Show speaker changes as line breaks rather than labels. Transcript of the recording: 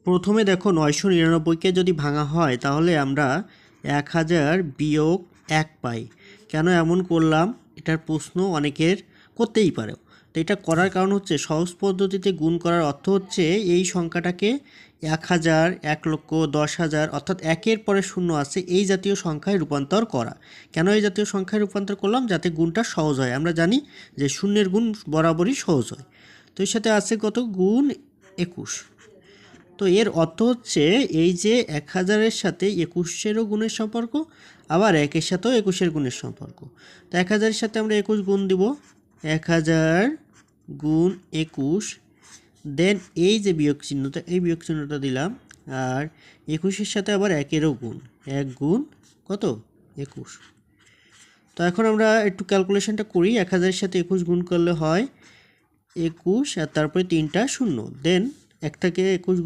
প্রথমে দেখো 999কে যদি ভাঙা হয় তাহলে আমরা 1000 বিয়োগ 1 পাই। কেন এমন করলাম এটার প্রশ্ন অনেকের করতেই পারে। তো এটা করার কারণ হচ্ছে সহজ পদ্ধতিতে গুণ করার অর্থ হচ্ছে এই সংখ্যাটাকে 1000, 1 লক্ষ, 10,000 অর্থাৎ একের পরে শূন্য আছে এই জাতীয় সংখ্যায় রূপান্তর করা। কেন এই জাতীয় সংখ্যায় রূপান্তর করলাম? যাতে গুণটা সহজ হয়। আমরা জানি যে শূন্যের গুণ বরাবরই সহজ হয়। তো এর সাথে আছে কত? গুণ 21। তো এর অর্থ হচ্ছে এই যে 1000-এর সাথে 21-এরও গুণের সম্পর্ক, আবার 1-এর সাথেও 21-এর গুণের সম্পর্ক। তো 1000-এর সাথে আমরা 21 গুণ দিব, 1000 গুণ 21, দেন এই যে বিয়োগ চিহ্নটা, এই বিয়োগ চিহ্নটা দিলাম, আর 21-এর সাথে আবার 1-এরও গুণ, 1 গুণ কত? 21। তো এখন আমরা একটু ক্যালকুলেশনটা করি। 1000-এর সাথে 21 গুণ করলে হয় 21, আর তারপরে 3টা শূন্য, দেন 1টাকে 21 গুণ